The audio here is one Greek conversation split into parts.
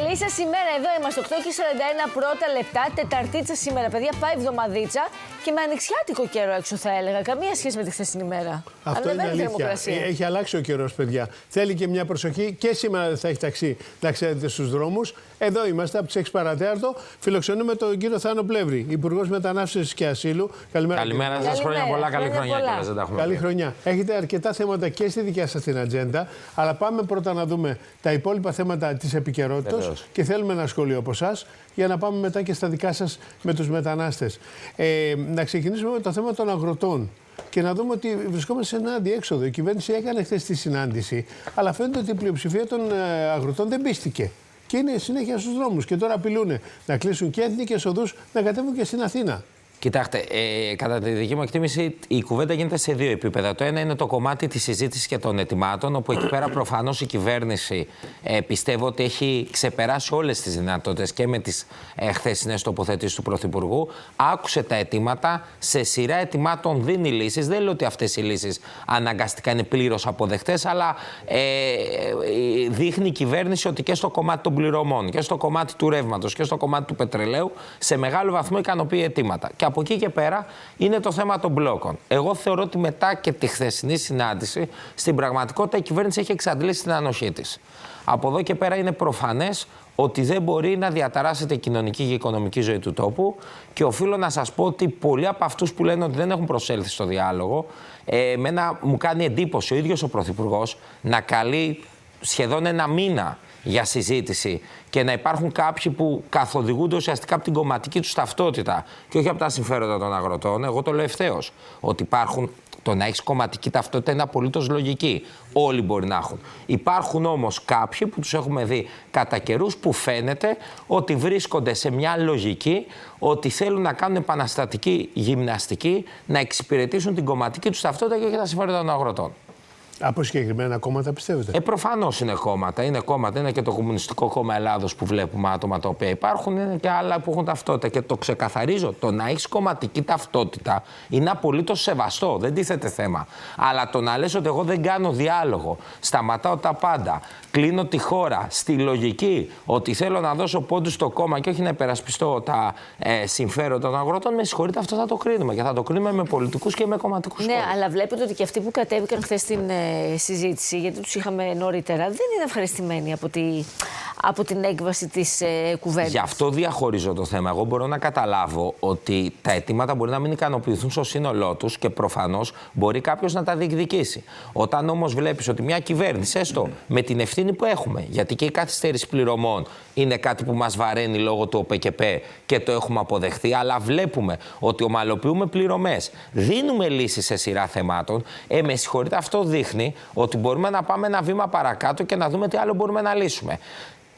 Καλή σας ημέρα, εδώ είμαστε 8:41 πρώτα λεπτά, Τεταρτίτσα σήμερα, παιδιά, πάει εβδομαδίτσα και με ανοιξιάτικο καιρό έξω θα έλεγα. Καμία σχέση με τη χθεσινή μέρα. Αυτό είναι αλήθεια. Έχει αλλάξει ο καιρός, παιδιά. Θέλει και μια προσοχή και σήμερα δεν θα έχει ταξί να ξέρετε στους δρόμους. Εδώ είμαστε από τις 6 παρατέταρτο. Φιλοξενούμε τον κύριο Θάνο Πλεύρη, Υπουργός Μετανάστευσης και Ασύλου. Καλημέρα. Καλημέρα σας, χρόνια πολλά. Καλή χρονιά κιόλας, δεν τα έχουμε. Καλή χρονιά. Έχετε αρκετά θέματα και στη δικιά σας την ατζέντα, αλλά πάμε πρώτα να δούμε τα υπόλοιπα θέματα της επικαιρότητας και θέλουμε ένα σχόλιο από εσάς για να πάμε μετά και στα δικά σας με τους μετανάστες. Να ξεκινήσουμε με το θέμα των αγροτών. Και να δούμε ότι βρισκόμαστε σε ένα αντιέξοδο. Η κυβέρνηση έκανε χθες τη συνάντηση, αλλά φαίνεται ότι η πλειοψηφία των αγροτών δεν πίστηκε. Και είναι συνέχεια στους δρόμους. Και τώρα απειλούν να κλείσουν και εθνικές οδούς, να κατέβουν και στην Αθήνα. Κοιτάξτε, κατά τη δική μου εκτίμηση, η κουβέντα γίνεται σε δύο επίπεδα. Το ένα είναι το κομμάτι της συζήτησης και των ετοιμάτων, όπου εκεί πέρα προφανώς η κυβέρνηση πιστεύω ότι έχει ξεπεράσει όλες τις δυνατότητες και με τις χθεσινές τοποθετήσεις του Πρωθυπουργού. Άκουσε τα αιτήματα, σε σειρά αιτημάτων δίνει λύσεις. Δεν λέω ότι αυτές οι λύσεις αναγκαστικά είναι πλήρως αποδεκτές, αλλά δείχνει η κυβέρνηση ότι και στο κομμάτι των πληρωμών και στο κομμάτι του ρεύματος και στο κομμάτι του πετρελαίου σε μεγάλο βαθμό ικανοποιεί αιτήματα. Και από εκεί και πέρα είναι το θέμα των μπλόκων. Εγώ θεωρώ ότι μετά και τη χθεσινή συνάντηση, στην πραγματικότητα η κυβέρνηση έχει εξαντλήσει την ανοχή της. Από εδώ και πέρα είναι προφανές ότι δεν μπορεί να διαταράσσεται η κοινωνική και η οικονομική ζωή του τόπου και οφείλω να σας πω ότι πολλοί από αυτούς που λένε ότι δεν έχουν προσέλθει στο διάλογο, εμένα μου κάνει εντύπωση ο ίδιος ο Πρωθυπουργός να καλεί σχεδόν ένα μήνα για συζήτηση και να υπάρχουν κάποιοι που καθοδηγούνται ουσιαστικά από την κομματική τους ταυτότητα και όχι από τα συμφέροντα των αγροτών. Εγώ το λέω ευθέως ότι υπάρχουν. Το να έχεις κομματική ταυτότητα είναι απολύτως λογική. Όλοι μπορεί να έχουν. Υπάρχουν όμως κάποιοι που τους έχουμε δει κατά καιρούς που φαίνεται ότι βρίσκονται σε μια λογική ότι θέλουν να κάνουν επαναστατική γυμναστική, να εξυπηρετήσουν την κομματική τους ταυτότητα και όχι τα συμφέροντα των αγροτών. Από συγκεκριμένα κόμματα πιστεύετε? Προφανώς είναι κόμματα. Είναι και το Κομμουνιστικό Κόμμα Ελλάδος που βλέπουμε άτομα τα οποία υπάρχουν. Είναι και άλλα που έχουν ταυτότητα. Και το ξεκαθαρίζω. Το να έχεις κομματική ταυτότητα είναι απολύτως σεβαστό. Δεν τίθεται θέμα. Αλλά το να λες ότι εγώ δεν κάνω διάλογο, σταματάω τα πάντα, κλείνω τη χώρα στη λογική ότι θέλω να δώσω πόντους στο κόμμα και όχι να υπερασπιστώ τα συμφέροντα των αγροτών, με συγχωρείτε, αυτό θα το κρίνουμε. Και θα το κρίνουμε με πολιτικούς και με κομματικούς ναι, κόμματα. αλλά βλέπετε ότι και αυτοί που κατέβηκαν χθες στην συζήτηση, γιατί τους είχαμε νωρίτερα, δεν είναι ευχαριστημένοι από την έκβαση της κουβέντας. Γι' αυτό διαχωρίζω το θέμα. Εγώ μπορώ να καταλάβω ότι τα αιτήματα μπορεί να μην ικανοποιηθούν στο σύνολό τους και προφανώς μπορεί κάποιος να τα διεκδικήσει. Όταν όμως βλέπεις ότι μια κυβέρνηση, έστω με την ευθύνη που έχουμε, γιατί και η καθυστέρηση πληρωμών είναι κάτι που μας βαραίνει λόγω του ΟΠΕΚΕΠΕ και το έχουμε αποδεχθεί, αλλά βλέπουμε ότι ομαλοποιούμε πληρωμές, δίνουμε λύσεις σε σειρά θεμάτων, με συγχωρείτε, αυτό δείχνει ότι μπορούμε να πάμε ένα βήμα παρακάτω και να δούμε τι άλλο μπορούμε να λύσουμε.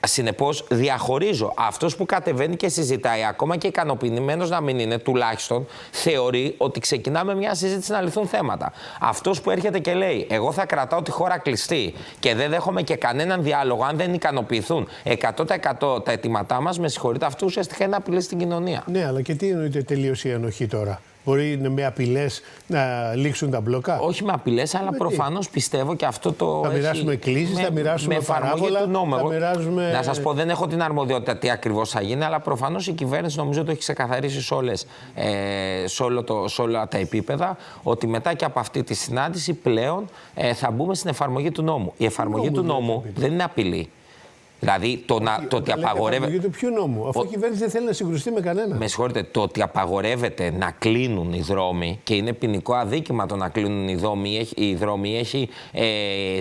Συνεπώς, διαχωρίζω. Αυτός που κατεβαίνει και συζητάει, ακόμα και ικανοποιημένος να μην είναι, τουλάχιστον θεωρεί ότι ξεκινάμε μια συζήτηση να λυθούν θέματα. Αυτός που έρχεται και λέει, εγώ θα κρατάω τη χώρα κλειστή και δεν δέχομαι και κανέναν διάλογο, αν δεν ικανοποιηθούν 100% τα αιτήματά μας, με συγχωρείτε, αυτό ουσιαστικά είναι απειλή στην κοινωνία. Ναι, αλλά και τι εννοείται τελείως η ανοχή τώρα? Μπορεί με απειλές να λήξουν τα μπλόκα? Όχι με απειλές, αλλά προφανώς πιστεύω και αυτό το. Θα μοιράσουμε κλήσεις, θα μοιράσουμε παράβολα. Να σας πω, δεν έχω την αρμοδιότητα τι ακριβώς θα γίνει, αλλά προφανώς η κυβέρνηση νομίζω το έχει ξεκαθαρίσει σε όλα τα επίπεδα, ότι μετά και από αυτή τη συνάντηση πλέον θα μπούμε στην εφαρμογή του νόμου. Η εφαρμογή του νόμου δεν είναι απειλή. Δηλαδή το ότι απαγορεύεται. Για το ποιο νόμο, αφού η κυβέρνηση δεν θέλει να συγκρουστεί με κανένα. Με συγχωρείτε, το ότι απαγορεύεται να κλείνουν οι δρόμοι και είναι ποινικό αδίκημα το να κλείνουν οι δρόμοι, έχει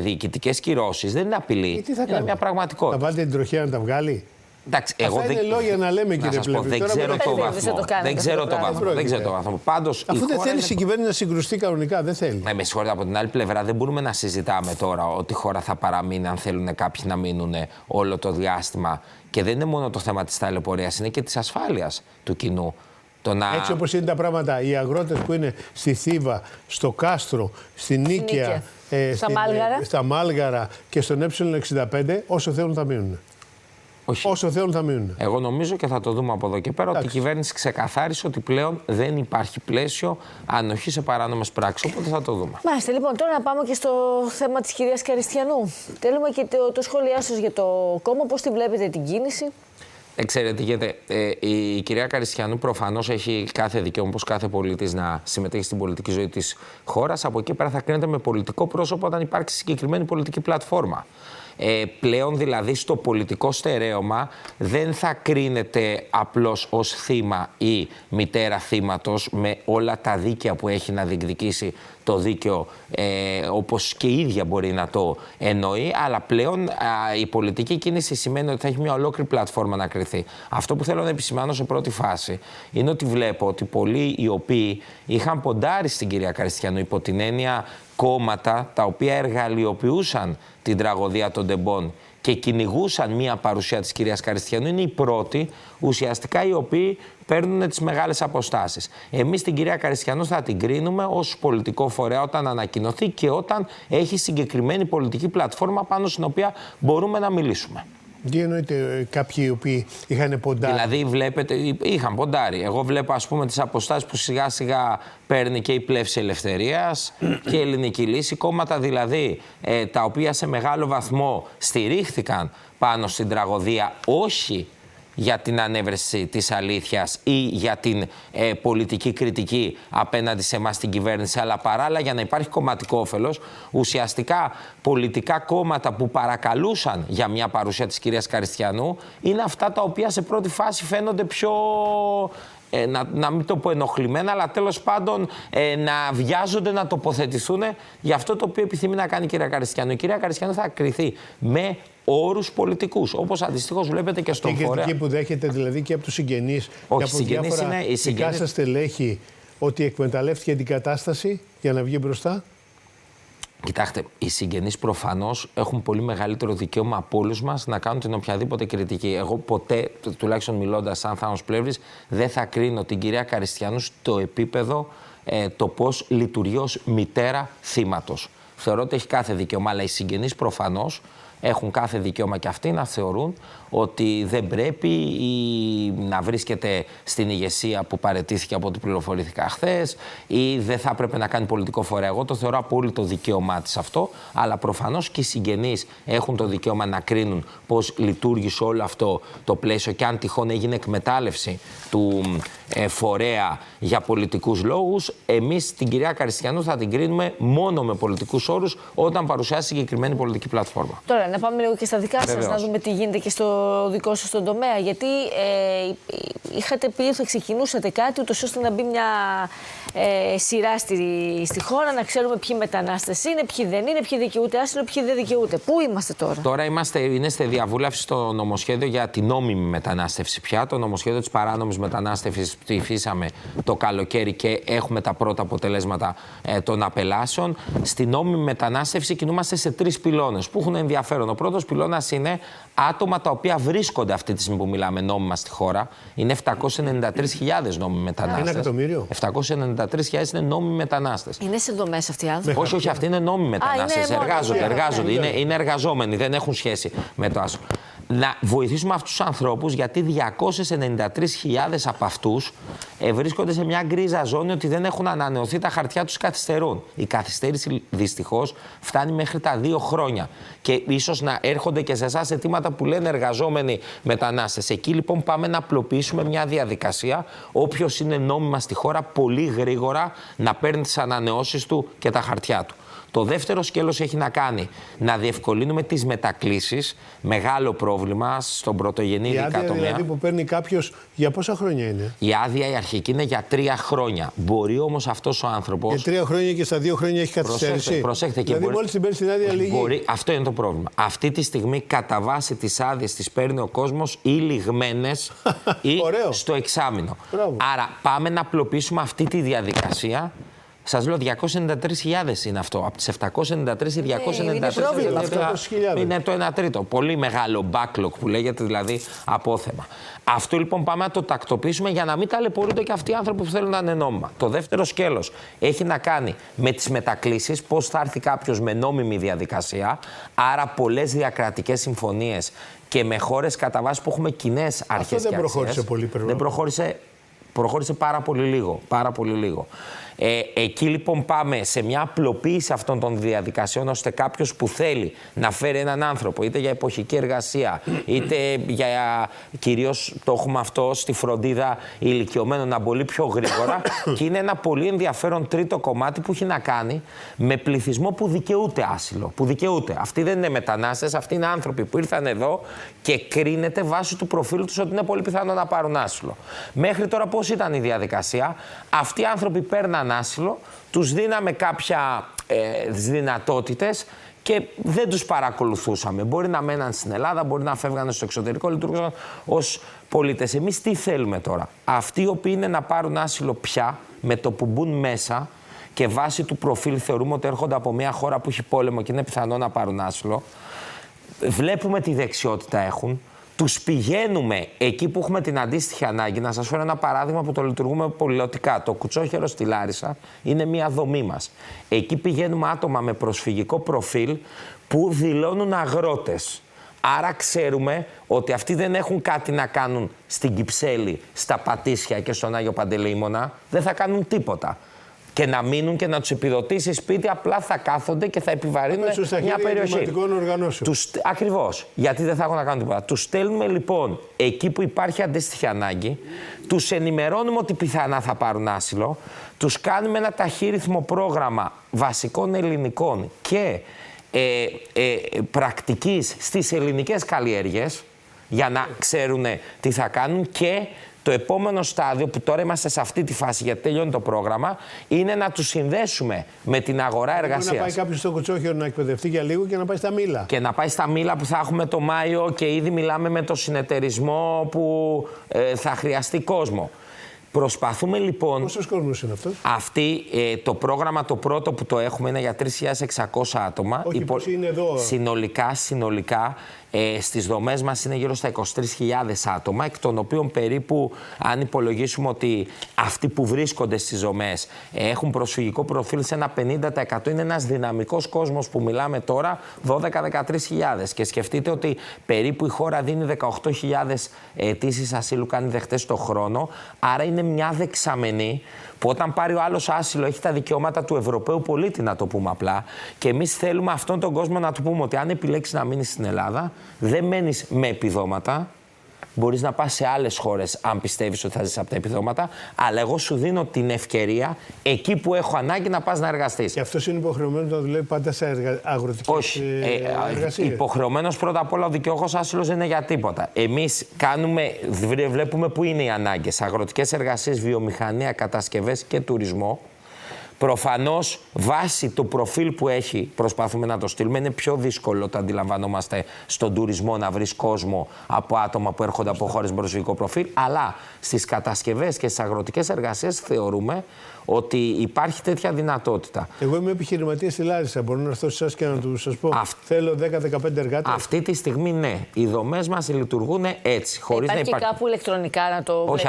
διοικητικές κυρώσεις, δεν είναι απειλή. Είναι μια πραγματικότητα. Θα βάλετε την τροχέα να τα βγάλει? Εντάξει, αυτά είναι λόγια να λέμε, κύριε Πλεύρη. Δεν ξέρω το βαθμό. Πάντως, αφού δεν θέλει η κυβέρνηση να συγκρουστεί κανονικά, δεν θέλει. Με συγχωρείτε, από την άλλη πλευρά δεν μπορούμε να συζητάμε τώρα ότι η χώρα θα παραμείνει αν θέλουν κάποιοι να μείνουν όλο το διάστημα. Και δεν είναι μόνο το θέμα της ταλαιπωρίας, είναι και της ασφάλειας του κοινού. Έτσι όπως είναι τα πράγματα, οι αγρότες που είναι στη Θήβα, στο Κάστρο, στη Νίκαια, στα Μάλγαρα και στον Ε65, όσο θέλουν θα μείνουν. Όχι. Όσο θέλουν θα μείνουν. Εγώ νομίζω και θα το δούμε από εδώ και πέρα ότι η κυβέρνηση ξεκαθάρισε ότι πλέον δεν υπάρχει πλαίσιο ανοχή σε παράνομες πράξεις. Οπότε θα το δούμε. Μάλιστα, λοιπόν, τώρα να πάμε και στο θέμα της κυρίας Καριστιανού. Θέλουμε και το σχόλιά σας για το κόμμα, πώς τη βλέπετε την κίνηση. Ξέρετε, γιατί η κυρία Καριστιανού προφανώς έχει κάθε δικαίωμα, όπως κάθε πολίτης, να συμμετέχει στην πολιτική ζωή της χώρας. Από εκεί πέρα θα κρίνεται με πολιτικό πρόσωπο όταν υπάρξει συγκεκριμένη πολιτική πλατφόρμα. Πλέον δηλαδή στο πολιτικό στερέωμα δεν θα κρίνεται απλώς ως θύμα ή μητέρα θύματος με όλα τα δίκαια που έχει να διεκδικήσει το δίκαιο, όπως και η ίδια μπορεί να το εννοεί, αλλά πλέον η πολιτική κίνηση σημαίνει ότι θα έχει μια ολόκληρη πλατφόρμα να κριθεί. Αυτό που θέλω να επισημάνω σε πρώτη φάση είναι ότι βλέπω ότι πολλοί οι οποίοι είχαν ποντάρει στην κυρία Καριστιανού υπό την έννοια κόμματα τα οποία εργαλειοποιούσαν την τραγωδία των Ντεμπών και κυνηγούσαν μία παρουσία της κυρίας Καριστιανού, είναι οι πρώτοι ουσιαστικά οι οποίοι παίρνουν τις μεγάλες αποστάσεις. Εμείς την κυρία Καριστιανού θα την κρίνουμε ως πολιτικό φορέα όταν ανακοινωθεί και όταν έχει συγκεκριμένη πολιτική πλατφόρμα πάνω στην οποία μπορούμε να μιλήσουμε. Τι εννοείται κάποιοι οι οποίοι είχαν ποντάρει? Δηλαδή βλέπετε, είχαν ποντάρει. Εγώ βλέπω ας πούμε τις αποστάσεις που σιγά σιγά παίρνει και η Πλεύση Ελευθερίας και η Ελληνική Λύση, κόμματα δηλαδή τα οποία σε μεγάλο βαθμό στηρίχθηκαν πάνω στην τραγωδία, όχι για την ανέβρεση της αλήθειας ή για την πολιτική κριτική απέναντι σε εμάς την κυβέρνηση, αλλά παράλληλα για να υπάρχει κομματικό όφελος. Ουσιαστικά πολιτικά κόμματα που παρακαλούσαν για μια παρουσία της κυρίας Καριστιανού είναι αυτά τα οποία σε πρώτη φάση φαίνονται πιο... να μην το πω ενοχλημένα, αλλά τέλος πάντων να βιάζονται να τοποθετηθούν για αυτό το οποίο επιθυμεί να κάνει η κυρία Καριστιανού. Η κυρία Καριστιανού θα κριθεί με όρους πολιτικούς, όπως αντιστοίχως βλέπετε και στον φορέα. Και κριτική που δέχεται δηλαδή και από τους συγγενείς και από διάφορα δικά σας στελέχη ότι εκμεταλλεύτηκε την κατάσταση για να βγει μπροστά. Κοιτάξτε, οι συγγενείς προφανώς έχουν πολύ μεγαλύτερο δικαίωμα από όλους μας να κάνουν την οποιαδήποτε κριτική. Εγώ ποτέ, τουλάχιστον μιλώντας σαν Θάνος Πλεύρης, δεν θα κρίνω την κυρία Καριστιανού στο επίπεδο το πώς λειτουργεί ως μητέρα θύματος. Θεωρώ ότι έχει κάθε δικαίωμα, αλλά οι συγγενείς προφανώς έχουν κάθε δικαίωμα και αυτοί να θεωρούν ότι δεν πρέπει να βρίσκεται στην ηγεσία που παραιτήθηκε από ό,τι πληροφορήθηκα χθες ή δεν θα έπρεπε να κάνει πολιτικό φορέα. Εγώ το θεωρώ απόλυτο δικαίωμά της αυτό, αλλά προφανώς και οι συγγενείς έχουν το δικαίωμα να κρίνουν πώς λειτουργήσε όλο αυτό το πλαίσιο και αν τυχόν έγινε εκμετάλλευση του φορέα για πολιτικούς λόγους. Εμείς την κυρία Καριστιανού θα την κρίνουμε μόνο με πολιτικούς όρους όταν παρουσιάσει συγκεκριμένη πολιτική πλατφόρμα. Τώρα, να πάμε λίγο και στα δικά σας, να δούμε τι γίνεται και στο δικό σας τον τομέα. Γιατί είχατε πει ότι θα ξεκινούσατε κάτι, ούτως ώστε να μπει μια σειρά στη χώρα, να ξέρουμε ποιοι μετανάστες είναι, ποιοι δεν είναι, ποιοι δικαιούται άσυλο, ποιοι δεν δικαιούται. Πού είμαστε τώρα? Τώρα είναι στη διαβούλευση στο νομοσχέδιο για την νόμιμη μετανάστευση πια. Το νομοσχέδιο της παράνομης μετανάστευσης ψηφίσαμε το καλοκαίρι και έχουμε τα πρώτα αποτελέσματα των απελάσεων. Στη νόμιμη μετανάστευση κινούμαστε σε 3 πυλώνες που έχουν ενδιαφέρον. Ο πρώτος πυλώνας είναι άτομα τα οποία βρίσκονται αυτή τη στιγμή που μιλάμε νόμιμα στη χώρα. Είναι 793.000 νόμιμοι μετανάστες. 1 εκατομμύριο. 793.000 είναι νόμιμοι μετανάστες. Είναι σε δομές αυτοί οι άνθρωποι? Όχι, αυτοί είναι νόμιμοι μετανάστες. Εργάζονται. Είναι εργαζόμενοι, δεν έχουν σχέση με το άσυλο. Να βοηθήσουμε αυτούς τους ανθρώπους, γιατί 293.000 από αυτούς βρίσκονται σε μια γκρίζα ζώνη ότι δεν έχουν ανανεωθεί τα χαρτιά τους, καθυστερούν. Η καθυστέρηση δυστυχώς φτάνει μέχρι τα 2 χρόνια. Και ίσως να έρχονται και σε εσάς αιτήματα που λένε εργαζόμενοι μετανάστες. Εκεί λοιπόν πάμε να απλοποιήσουμε μια διαδικασία. Όποιος είναι νόμιμα στη χώρα, πολύ γρήγορα να παίρνει τις ανανεώσεις του και τα χαρτιά του. Το δεύτερο σκέλος έχει να κάνει να διευκολύνουμε τις μετακλήσεις. Μεγάλο πρόβλημα στον πρωτογενή ειδικά τομέα. Η άδεια δηλαδή που παίρνει κάποιος, για πόσα χρόνια είναι? Η άδεια η αρχική είναι για 3 χρόνια. Μπορεί όμως αυτός ο άνθρωπος... Για 3 χρόνια και στα 2 χρόνια έχει καθυστέρηση. Προσέχτε. Δηλαδή μόλις την παίρνει την άδεια λίγη. Αυτό είναι το πρόβλημα. Αυτή τη στιγμή κατά βάση τις άδειες τις παίρνει ο κόσμος ή λιγμένες ή στο εξάμηνο. Άρα πάμε να απλοποιήσουμε αυτή τη διαδικασία. Σας λέω 293.000 είναι αυτό. Από τις 793 οι 293 είναι το 1 τρίτο. Πολύ μεγάλο backlog που λέγεται, δηλαδή απόθεμα. Αυτό λοιπόν πάμε να το τακτοποιήσουμε για να μην ταλαιπωρούνται και αυτοί οι άνθρωποι που θέλουν να είναι νόμιμα. Το δεύτερο σκέλος έχει να κάνει με τις μετακλήσεις, πώς θα έρθει κάποιος με νόμιμη διαδικασία. Άρα πολλές διακρατικές συμφωνίες και με χώρες κατά βάση που έχουμε κοινές αρχές. Αυτό δεν προχώρησε πολύ Δεν προχώρησε πάρα πολύ λίγο. Πάρα πολύ λίγο. Εκεί λοιπόν πάμε σε μια απλοποίηση αυτών των διαδικασιών, ώστε κάποιος που θέλει να φέρει έναν άνθρωπο, είτε για εποχική εργασία, είτε για, κυρίως το έχουμε αυτό στη φροντίδα ηλικιωμένων, να μπορεί πιο γρήγορα. Και είναι ένα πολύ ενδιαφέρον τρίτο κομμάτι που έχει να κάνει με πληθυσμό που δικαιούται άσυλο. Που δικαιούται. Αυτοί δεν είναι μετανάστες, αυτοί είναι άνθρωποι που ήρθαν εδώ και κρίνεται βάσει του προφίλου τους ότι είναι πολύ πιθανό να πάρουν άσυλο. Μέχρι τώρα πώς ήταν η διαδικασία? Αυτοί οι άνθρωποι παίρναν άσυλο, τους δίναμε κάποια δυνατότητες και δεν τους παρακολουθούσαμε. Μπορεί να μέναν στην Ελλάδα, μπορεί να φεύγανε στο εξωτερικό, λειτουργούσαν ως πολίτες. Εμείς τι θέλουμε τώρα? Αυτοί οι οποίοι είναι να πάρουν άσυλο πια, με το που μπουν μέσα και βάσει του προφίλ θεωρούμε ότι έρχονται από μια χώρα που έχει πόλεμο και είναι πιθανό να πάρουν άσυλο, βλέπουμε τι δεξιότητα έχουν, τους πηγαίνουμε εκεί που έχουμε την αντίστοιχη ανάγκη. Να σας φέρω ένα παράδειγμα που το λειτουργούμε πολυλωτικά. Το Κουτσόχερο στη Λάρισα είναι μια δομή μας. Εκεί πηγαίνουμε άτομα με προσφυγικό προφίλ που δηλώνουν αγρότες. Άρα ξέρουμε ότι αυτοί δεν έχουν κάτι να κάνουν στην Κυψέλη, στα Πατήσια και στον Άγιο Παντελεήμονα. Δεν θα κάνουν τίποτα. Και να μείνουν και να τους επιδοτήσει σπίτι, απλά θα κάθονται και θα επιβαρύνουν μια περιοχή. Ακριβώς. Γιατί δεν θα έχουν να κάνουν τίποτα. Τους στέλνουμε λοιπόν εκεί που υπάρχει αντίστοιχη ανάγκη, τους ενημερώνουμε ότι πιθανά θα πάρουν άσυλο, τους κάνουμε ένα ταχύρυθμο πρόγραμμα βασικών ελληνικών και πρακτικής στις ελληνικές καλλιέργειες, για να ξέρουν τι θα κάνουν, και το επόμενο στάδιο, που τώρα είμαστε σε αυτή τη φάση γιατί τελειώνει το πρόγραμμα, είναι να τους συνδέσουμε με την αγορά εργασίας. Μπορεί να πάει κάποιος στο Κουτσόχερο να εκπαιδευτεί για λίγο και να πάει στα Μήλα. Και να πάει στα Μήλα που θα έχουμε το Μάιο, και ήδη μιλάμε με το συνεταιρισμό που θα χρειαστεί κόσμο. Προσπαθούμε λοιπόν. Πόσος κόσμος είναι αυτός? Το πρόγραμμα το πρώτο που το έχουμε είναι για 3.600 άτομα. Όχι, πόσοι είναι εδώ? Συνολικά στις δομές μας είναι γύρω στα 23.000 άτομα, εκ των οποίων περίπου, αν υπολογίσουμε ότι αυτοί που βρίσκονται στις δομές έχουν προσφυγικό προφίλ σε ένα 50%, είναι ένας δυναμικός κόσμος που μιλάμε τώρα, 12-13.000. Και σκεφτείτε ότι περίπου η χώρα δίνει 18.000 αιτήσεις ασύλου, κάνει δεχτές το χρόνο, άρα είναι μια δεξαμενή που όταν πάρει ο άλλος άσυλο έχει τα δικαιώματα του Ευρωπαίου πολίτη, να το πούμε απλά. Και εμείς θέλουμε αυτόν τον κόσμο να του πούμε ότι αν επιλέξεις να μείνεις στην Ελλάδα, δεν μένεις με επιδόματα. Μπορείς να πας σε άλλες χώρες αν πιστεύεις ότι θα ζεις από τα επιδόματα, αλλά εγώ σου δίνω την ευκαιρία εκεί που έχω ανάγκη να πας να εργαστείς. Και αυτός είναι υποχρεωμένος να δουλεύει πάντα σε αγροτικές εργασίες? Υποχρεωμένος πρώτα απ' όλα, ο δικαιούχος άσυλος δεν είναι για τίποτα. Εμείς βλέπουμε πού είναι οι ανάγκες. Αγροτικές εργασίες, βιομηχανία, κατασκευές και τουρισμό. Προφανώς, βάσει του προφίλ που έχει, προσπαθούμε να το στείλουμε. Είναι πιο δύσκολο, το αντιλαμβανόμαστε, στον τουρισμό να βρεις κόσμο από άτομα που έρχονται από χώρες με προσφυγικό προφίλ. Αλλά στις κατασκευές και στις αγροτικές εργασίες θεωρούμε ότι υπάρχει τέτοια δυνατότητα. Εγώ είμαι επιχειρηματίας στη Λάρισα. Μπορώ να έρθω σε εσάς και να σας πω: θέλω 10-15 εργάτες. Αυτή τη στιγμή ναι. Οι δομές μας λειτουργούν έτσι. Υπάρχει κάπου ηλεκτρονικά να το Όχι,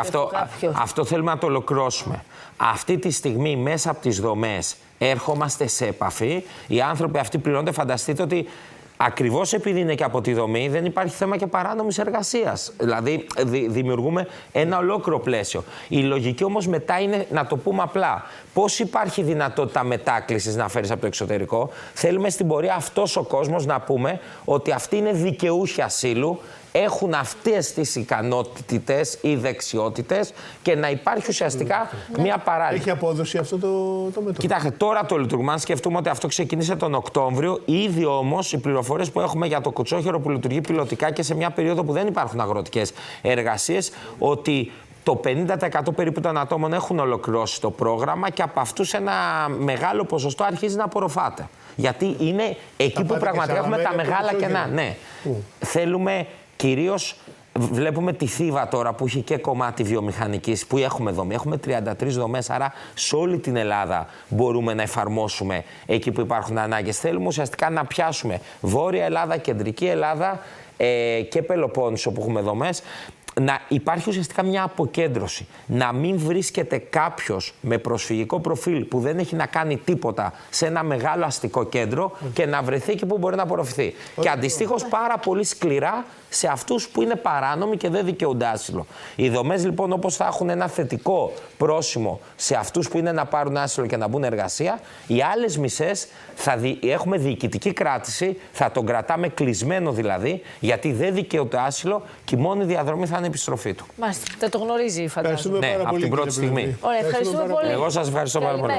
αυτό θέλουμε να το ολοκληρώσουμε. Αυτή τη στιγμή μέσα από τις δομές έρχομαστε σε επαφή. Οι άνθρωποι αυτοί πληρώνονται. Φανταστείτε ότι ακριβώς επειδή είναι και από τη δομή, δεν υπάρχει θέμα και παράνομης εργασίας. Δηλαδή, δημιουργούμε ένα ολόκληρο πλαίσιο. Η λογική όμως μετά είναι, να το πούμε απλά, πώς υπάρχει δυνατότητα μετάκλησης να φέρεις από το εξωτερικό. Θέλουμε στην πορεία αυτός ο κόσμος να πούμε ότι αυτοί είναι δικαιούχοι ασύλου, έχουν αυτές τις ικανότητες ή δεξιότητες και να υπάρχει ουσιαστικά μια παράλληλη. Έχει απόδοση αυτό το μέτωπο? Κοιτάξτε, τώρα το λειτουργούμε. Αν σκεφτούμε ότι αυτό ξεκίνησε τον Οκτώβριο, ήδη όμως οι πληροφορίες που έχουμε για το Κουτσόχερο, που λειτουργεί πιλωτικά και σε μια περίοδο που δεν υπάρχουν αγροτικές εργασίες, ότι το 50% περίπου των ατόμων έχουν ολοκληρώσει το πρόγραμμα και από αυτούς ένα μεγάλο ποσοστό αρχίζει να απορροφάται. Γιατί είναι εκεί που πραγματικά έχουμε τα μεγάλα κενά. Ναι. Θέλουμε κυρίως. Βλέπουμε τη Θήβα τώρα που έχει και κομμάτι βιομηχανικής, που έχουμε δομή. Έχουμε 33 δομές, άρα σε όλη την Ελλάδα μπορούμε να εφαρμόσουμε εκεί που υπάρχουν ανάγκες. Θέλουμε ουσιαστικά να πιάσουμε Βόρεια Ελλάδα, Κεντρική Ελλάδα και Πελοπόννησο που έχουμε δομές. να υπάρχει ουσιαστικά μια αποκέντρωση. Να μην βρίσκεται κάποιος με προσφυγικό προφίλ που δεν έχει να κάνει τίποτα σε ένα μεγάλο αστικό κέντρο και να βρεθεί εκεί που μπορεί να απορροφηθεί. Και αντιστοίχως πάρα πολύ σκληρά σε αυτούς που είναι παράνομοι και δεν δικαιούνται άσυλο. Οι δομές λοιπόν, όπως θα έχουν ένα θετικό πρόσημο σε αυτούς που είναι να πάρουν άσυλο και να μπουν εργασία, οι άλλες μισές έχουμε διοικητική κράτηση, θα τον κρατάμε κλεισμένο δηλαδή, γιατί δεν δικαιούται άσυλο και η μόνη διαδρομή θα είναι η επιστροφή του. Μάλιστα, δεν το γνωρίζει, φαντάζομαι. Ναι, από την πρώτη στιγμή. Ωραία, ευχαριστούμε πολύ. Εγώ σας ευχαριστώ πάρα πολύ.